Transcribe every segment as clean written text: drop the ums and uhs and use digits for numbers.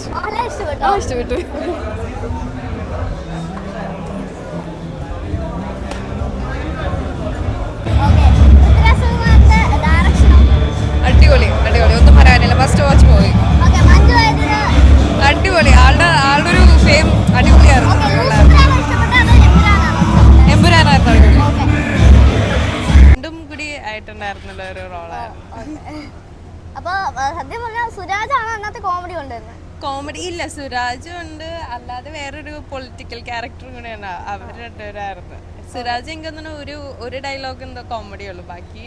ഇഷ്ടപ്പെട്ടു. അടിപൊളി ഒന്നും പറയാനില്ല. ഫസ്റ്റ് വാച്ച് മൂവി അടിപൊളി. ആളുടെ ഒരു ഫെയിം അടിപൊളിയായിരുന്നു. എമ്പുരാനായിരുന്നു. രണ്ടും കൂടി ആയിട്ടുണ്ടായിരുന്നുള്ള ഒരു റോളായിരുന്നു. അപ്പൊ സത്യം പറഞ്ഞാൽ സുരാജാണ് അന്നത്തെ കോമഡി കൊണ്ടുവരുന്നത്. കോമഡി ഇല്ല, സുരാജും ഉണ്ട്, അല്ലാതെ വേറൊരു പൊളിറ്റിക്കൽ ക്യാരക്ടറും കൂടെയാണ്. അവർ രണ്ടുപേരായിരുന്നു. സുരാജ് എനിക്കൊന്നും ഒരു ഡയലോഗ് എന്തോ കോമഡി ഉള്ളു, ബാക്കി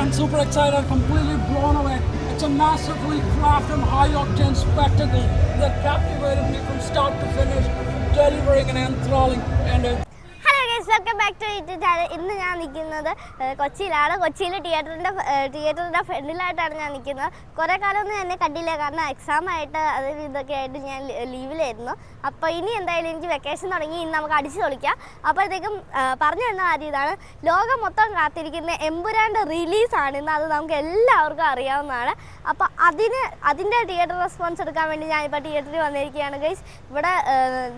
I'm super excited. I'm completely blown away. It's a massively crafted, high-octane spectacle that captivated me from start to finish, delivering an enthralling ending. Welcome back to YouTube channel. ഇന്ന് ഞാൻ നിൽക്കുന്നത് കൊച്ചിയിലാണ്. കൊച്ചിയിൽ തിയേറ്ററിൻ്റെ ഫ്രണ്ടിലായിട്ടാണ് ഞാൻ നിൽക്കുന്നത്. കുറേ കാലമൊന്നും എന്നെ കണ്ടില്ല, കാരണം എക്സാമായിട്ട് അതിൽ ഇതൊക്കെ ആയിട്ട് ഞാൻ ലീവിലായിരുന്നു. അപ്പോൾ ഇനി എന്തായാലും എനിക്ക് വെക്കേഷൻ തുടങ്ങി, ഇന്ന് നമുക്ക് അടിച്ചു പൊളിക്കാം. അപ്പോഴത്തേക്കും പറഞ്ഞു തന്ന കാര്യം ഇതാണ്, ലോകം മൊത്തം കാത്തിരിക്കുന്ന എമ്പുരാൻ്റെ റിലീസാണ് ഇന്ന്. അത് നമുക്ക് എല്ലാവർക്കും അറിയാവുന്നതാണ്. അപ്പോൾ അതിൻ്റെ തിയേറ്റർ റെസ്പോൺസ് എടുക്കാൻ വേണ്ടി ഞാനിപ്പോൾ തിയേറ്ററിൽ വന്നിരിക്കുകയാണ് ഗൈസ്. ഇവിടെ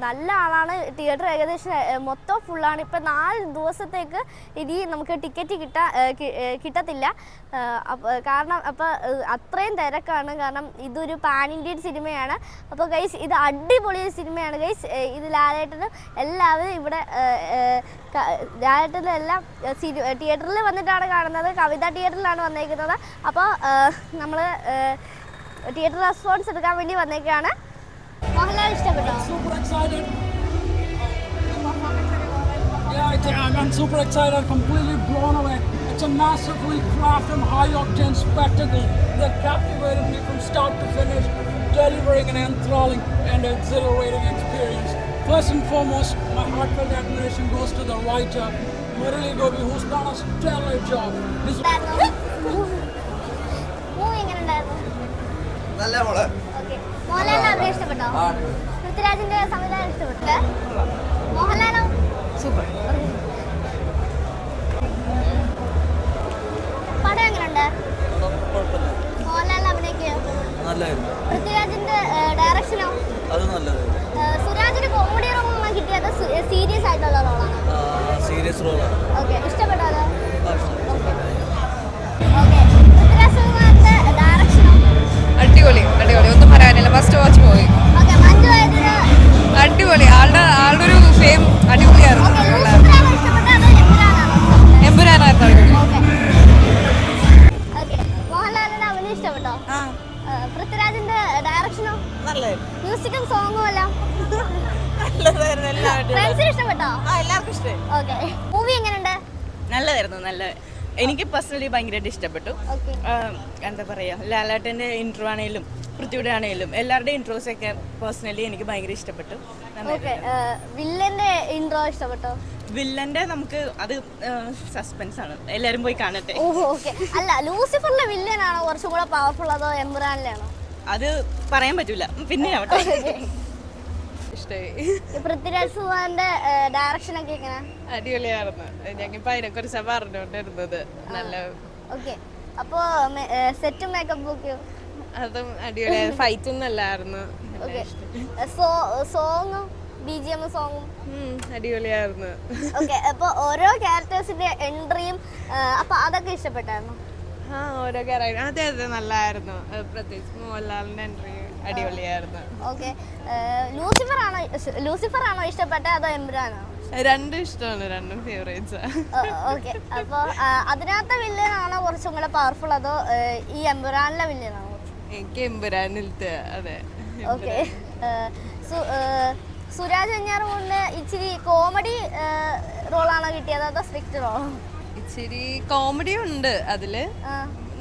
നല്ല ആളാണ്. തിയേറ്റർ ഏകദേശം മൊത്തം ഫുള്ളാണ്. ഇപ്പം 4 ദിവസത്തേക്ക് ഇനി നമുക്ക് ടിക്കറ്റ് കിട്ടത്തില്ല. കാരണം അത്രയും തിരക്കാണ്. കാരണം ഇതൊരു പാൻ ഇന്ത്യൻ സിനിമയാണ്. അപ്പോൾ ഗൈസ് ഇത് അടിപൊളി സിനിമയാണ് ഗൈസ്. ഇത് ലാലേട്ടനും എല്ലാവരും ഇവിടെ ലാലേട്ടനും എല്ലാം തിയേറ്ററിൽ വന്നിട്ടാണ് കാണുന്നത്. കവിത തിയേറ്ററിലാണ് വന്നേക്കുന്നത്. അപ്പോൾ നമ്മൾ തിയേറ്റർ റെസ്പോൺസ് എടുക്കാൻ വേണ്ടി വന്നേക്കാണ്. മോഹൻലാൽ ഇഷ്ടപ്പെട്ടോ? I'm super excited. I'm completely blown away. It's a massively crafted, high-octane spectacle that captivated me from start to finish, delivering an enthralling and exhilarating experience. First and foremost, my heartfelt admiration goes to the writer, Murali Gopi, who's done a stellar job. മോഹൻലാലിനെ ഇഷ്ടപ്പെട്ടോ? പൃഥ്വിരാജിന്റെ സംവിധാനം ഇഷ്ടപ്പെട്ടില്ലേ? മോഹൻലാലോ? Super. പടം എങ്ങനെയുണ്ട്? മോഹൻലാലിന്റെ അഭിനയിക്കോ? പൃഥ്വിരാജിന്റെ ഡയറക്ഷനോ? സുരാജിന് comedy റോളാണ് കിട്ടിയത്, സീരിയസ് ആയിട്ടുള്ള റോളാണ്. ഓക്കെ, ഇഷ്ടപ്പെട്ടോ അത്? ഓക്കെ, പൃഥ്വിരാജ് സുകുമാരന്റെ ഡയറക്ഷനോ? അടിപൊളി ഒന്നും പറയാനില്ല. First watch movie okay, Manju Warrier അടിപൊളി. ആളുടെ ഒരു ഫെയിം അടിപൊളിയായിരുന്നു. എമ്പുരാനായിരുന്നു. മോഹൻലാലിന്റെ അഭിനയം ഇഷ്ടപ്പെട്ടോ? പൃഥ്വിരാജിന്റെ ഡയറക്ഷനോ? മ്യൂസിക്കും സോങ്ങും എല്ലാം ഫ്രണ്ട്സിന് ഇഷ്ടപ്പെട്ടോ? എല്ലാവർക്കും ഇഷ്ടമായി. ഓക്കെ, മൂവി എങ്ങനെയുണ്ട്? നല്ലതായിരുന്നു. എനിക്ക് പേഴ്സണലി ഭയങ്കരമായിട്ട് ഇഷ്ടപ്പെട്ടു. എന്താ പറയുക, ലാലേട്ടൻ്റെ ഇൻട്രോ ആണെങ്കിലും പൃഥ്വിയുടെ ആണെങ്കിലും എല്ലാവരുടെയും ഇൻട്രോസ് ഒക്കെ പേഴ്സണലി എനിക്ക് ഭയങ്കര ഇഷ്ടപ്പെട്ടു. വില്ലന്റെ ഇൻട്രോ ഇഷ്ടപ്പെട്ടോ? വില്ലന്റെ നമുക്ക് അത് സസ്പെൻസ് ആണ്, എല്ലാവരും പോയി കാണട്ടെ. ഓക്കെ, അല്ല ലൂസിഫറിലെ വില്ലനാണോ കുറച്ചും കൂടെ പവർഫുൾ, അതോ എംബുരാനിലാണോ? അത് പറയാൻ പറ്റൂല, പിന്നെ ആവട്ടെ. പൃഥ്വിരാജ് സുകുമാരന്റെ ഡയറക്ഷൻ ഒക്കെ എങ്ങനെ? അടിപൊളിയായിരുന്നു. ഞങ്ങളിപ്പോ അതിനെ കുറിച്ചാണ് പറഞ്ഞുകൊണ്ടിരുന്നത്. നല്ല ഓക്കെ, അപ്പോ സെറ്റും മേക്കപ്പും ഒക്കെ അതും അടിപൊളിയായിരുന്നു. ഫൈറ്റും നല്ലായിരുന്നു. സോങ്ങും BGM സോങ്ങും അടിപൊളിയായിരുന്നു. ഓക്കെ, അപ്പൊ ഓരോ ക്യാരക്ടേഴ്സിന്റെ എൻട്രിയും അപ്പൊ അതൊക്കെ ഇഷ്ടപ്പെട്ടായിരുന്നു? ഓരോ ക്യാരക്ടർ അതെ നല്ലായിരുന്നു. പ്രത്യേകിച്ച് മോഹൻലാലിന്റെ എൻട്രി അടിപൊളിയായിരുന്നു. ഓക്കെ, ലൂസിഫർ ആണോ ഇഷ്ടപ്പെട്ടത്, അതോ എംബുരാനോ? രണ്ടും ഇഷ്ടമാണ്, രണ്ടും ഫേവറേറ്റ്സ്. ഓക്കെ, അപ്പൊ അതിനകത്തെ വില്ലനാണോ കുറച്ചും കൂടെ പവർഫുൾ, അതോ ഈ എംബുരാനിലെ വില്ലനാണോ? എനിക്ക് എംബുരാനിലത്തെ. അതെ. ഓക്കെ, സുരാജ് വെഞ്ഞാറമൂടിന് ഇച്ചിരി കോമഡി റോളാണോ കിട്ടിയത്, അതോ സ്ട്രിക്റ്റ് റോളോ? ഇച്ചിരി കോമഡി ഉണ്ട് അതില്.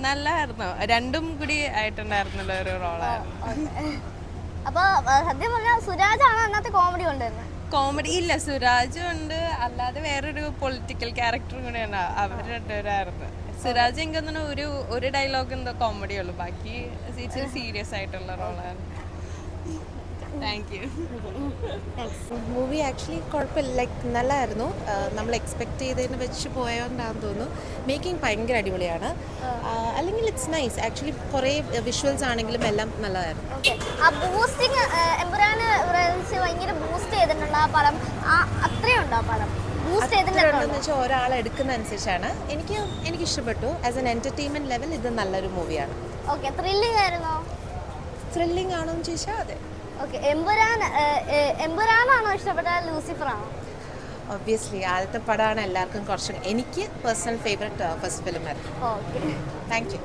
നല്ലായിരുന്നു. രണ്ടും കൂടി ആയിട്ടുണ്ടായിരുന്നുള്ള ഒരു റോളായിരുന്നു. അപ്പൊ സത്യം പറഞ്ഞാൽ സുരാജാണ് അന്നത്തെ കോമഡി കൊണ്ടുവരുന്നത്. കോമഡി ഇല്ല, സുരാജും ഉണ്ട്, അല്ലാതെ വേറൊരു പൊളിറ്റിക്കൽ ക്യാരക്ടറും കൂടെയാണ്. അവർ രണ്ടുപേരായിരുന്നു. സുരാജ് എനിക്കൊന്നും ഒരു ഡയലോഗ് എന്തോ കോമഡി ഉള്ളു, ബാക്കി ഇച്ചിരി സീരിയസ് ആയിട്ടുള്ള റോളായിരുന്നു. Thank you. Thanks. Movie actually കുഴപ്പമില്ല, ലൈക്ക് നല്ലതായിരുന്നു. നമ്മൾ എക്സ്പെക്ട് ചെയ്തതിന് വെച്ച് പോയതുകൊണ്ടാണെന്ന് തോന്നുന്നു. മേക്കിംഗ് ഭയങ്കര അടിപൊളിയാണ്. അല്ലെങ്കിൽ ഇറ്റ്സ് നൈസ് ആക്ച്വലി. കുറേ വിഷ്വൽസ് ആണെങ്കിലും എല്ലാം നല്ലതായിരുന്നു. ഓക്കെ, ആ ബൂസ്റ്റിങ് എമ്പുരാന് ഭയങ്കര ബൂസ്റ്റ് ചെയ്തിട്ടുള്ള ആ പടം അത്രയുണ്ടോ ആ പടം ബൂസ്റ്റ് ഉണ്ടെന്ന് ചെയ്തിട്ടുണ്ടോ? വെച്ചാൽ ഒരാൾ എടുക്കുന്ന അനുസരിച്ചാണ്. എനിക്ക് ഇഷ്ടപ്പെട്ടു. ആസ് എൻ എൻ്റർടൈൻമെൻറ്റ് ലെവൽ ഇത് നല്ലൊരു മൂവിയാണ്. ഓക്കെ, ത്രില്ലിംഗ് ആയിരുന്നോ? ത്രില്ലിംഗ് ആണോ എന്ന് ചോദിച്ചാൽ അതെ. ഓക്കെ, എമ്പുരാനാണോ ഇഷ്ടപ്പെട്ടത് ലൂസിഫർ ആണോ? ഒബ്വിയസ്ലി ആദ്യത്തെ പടമാണ് എല്ലാവർക്കും കുറച്ചും. എനിക്ക് പേഴ്സണൽ ഫേവറേറ്റ് ഫസ്റ്റ് ഫിലിം ആയിരുന്നു. Okay, thank you.